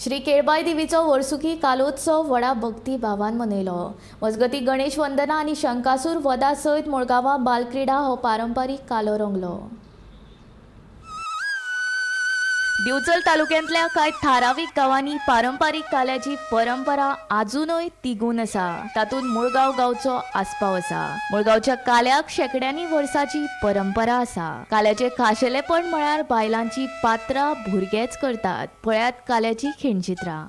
श्री केळबाई देवीचो वर्सुकी कालोत्सव व्हडा भक्ती भावान मनयलो। मजगती गणेश वंदना आनी शंकासूर वधा सयत मुळगांवां बालक्रीडा हो पारंपारीक कालो रंगलो। दिवचल तालुक्यांतल्या कांय थारावीक गांवांनी पारंपारीक काल्याची परंपरा आजूनय तिगून आसा। तातूंत मुळगांव गांवचो आस्पाव आसा। मुळगांवच्या काल्याक शेकड्यांनी वर्साची परंपरा आसा। काल्याचे खाशेलेपण म्हळ्यार बायलांची पात्रां भुरगेच करतात। पळयात काल्याची खिणचित्रां।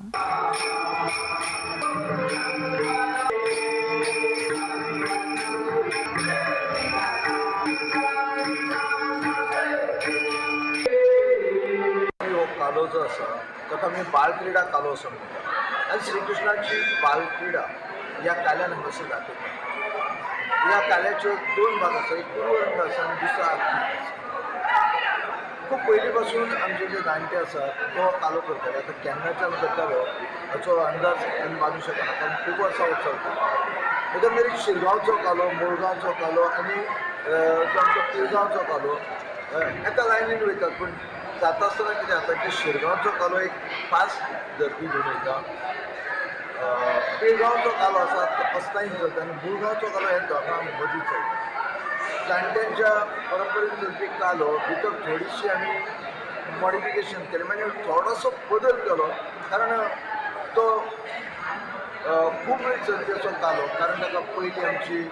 कालो जो आसा ताका आमी बालक्रीडा कालो असो म्हणटात आनी श्रीकृष्णाची बालक्रीडा ह्या काल्यान हांगासर दाखयता। ह्या काल्याच्यो दोन भाग आसा, एक पूर्वरंग आसा आनी दुसरो आत्मीक आसा। खूब पयलीं पासून आमचे जे जाणटे आसात तो कालो करताले। आतां केन्नाच्यान करतालो हाचो अंदाज आमी बांदूंक शकना, कारण खूब वर्सां हो चलता। एकंदरीत शिरगांवचो कालो, मुळगांवचो कालो आनी जो आमचो पिळगांवचो कालो एका लायनीन वयतात। पूण जाता आसतना कितें जाता की शिरगांवचो कालो एक पास धरपी घेवन वयता, पिळगांवचो कालो आसा तो अस्तायीन चलता आनी मुळगांवचो कालो हे दोगां मदीं चलता। जाणट्यांच्या परंपरेन चलपी कालो भितर थोडीशी आमी मॉडिफिकेशन केलें, म्हणजे थोडोसो बदल केलो, कारण तो खूब वेळ चलपी असो कालो, कारण ताका पयलीं आमची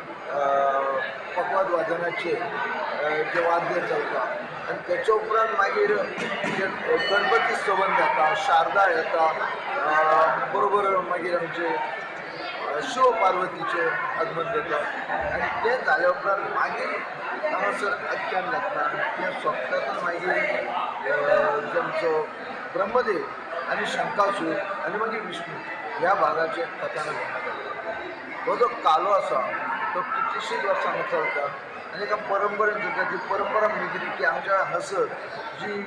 पकवाद वादनाचे जे वाद्य चलता आनी तेच्या उपरांत मागीर जे गणपती स्तवन जाता, शारदा येता, बरोबर मागीर आमचे शिव पार्वतीचे आगमन जाता आनी तें जाल्या उपरांत मागीर हांगासर आख्यान लागता। तें सोंपता मागीर जो आमचो ब्रह्मदेव आनी शंकासूर आनी मागीर विष्णू ह्या भागाचें कथानक जाता। हो जो कालो आसा तो कितलीशींच वर्सां हांगा चलता आनी एका परंपरेन चलता। ती परंपरा म्हणजे कितें की आमच्या हांगासर जी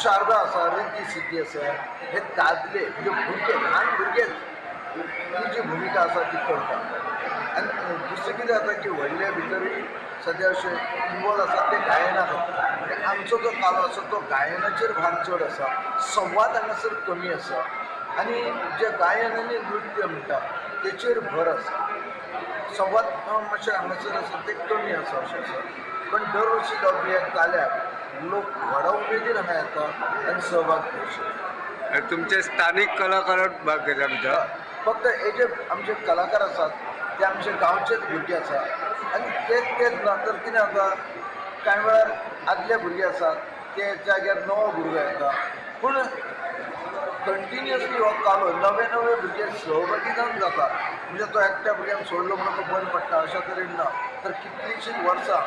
शारदा आसा, रिद्धी सिद्धी आसा, हे दादले म्हणजे भुरगे, ल्हान भुरगेच ही जी भुमिका आसा ती करता। आनी दुसरें कितें जाता की व्हडले भितरूय सद्या अशे इन्वॉल्व आसात ते गायना करता। म्हणजे आमचो जो कालो आसा तो गायनाचेर भार चड आसा, संवाद हांगासर कमी आसा आनी जे गायन आनी नृत्य म्हणटा तेचेर भर आसा। संवाद मातशें हांगासर आसा ते कमी आसा अशें आसा। पण दर वर्सी जावपी ह्या काल्याक लोक व्हडा उमेदीन हांगा येता आनी सहभाग घेवचे। तुमचे स्थानिक कलाकारांत भाग घेता भितर फक्त हे जे आमचे कलाकार आसात ते आमचे गांवचेच भुरगे आसा आनी तेच ना तर कितें जाता, कांय वेळार आदले भुरगे आसात ते जाग्यार नवो भुरगो येता, पूण कंटिन्युअसली हो कालो नवे नवे भुरगे सहभागी जावन जाता। म्हणजे तो एकट्या भुरग्यांक सोडलो म्हणून तो बंद पडटा अशा तरेन ना, तर कितलींशींच वर्सां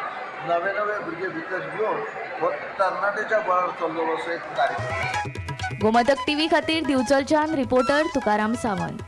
नवे नवे भुरगे भितर घेवन हो तरणाट्याच्या बळार चल्लो असो एक कार्यक्रम। गोमतक टीव्ही खातीर दिवचलच्यान रिपोर्टर तुकाराम सावंत।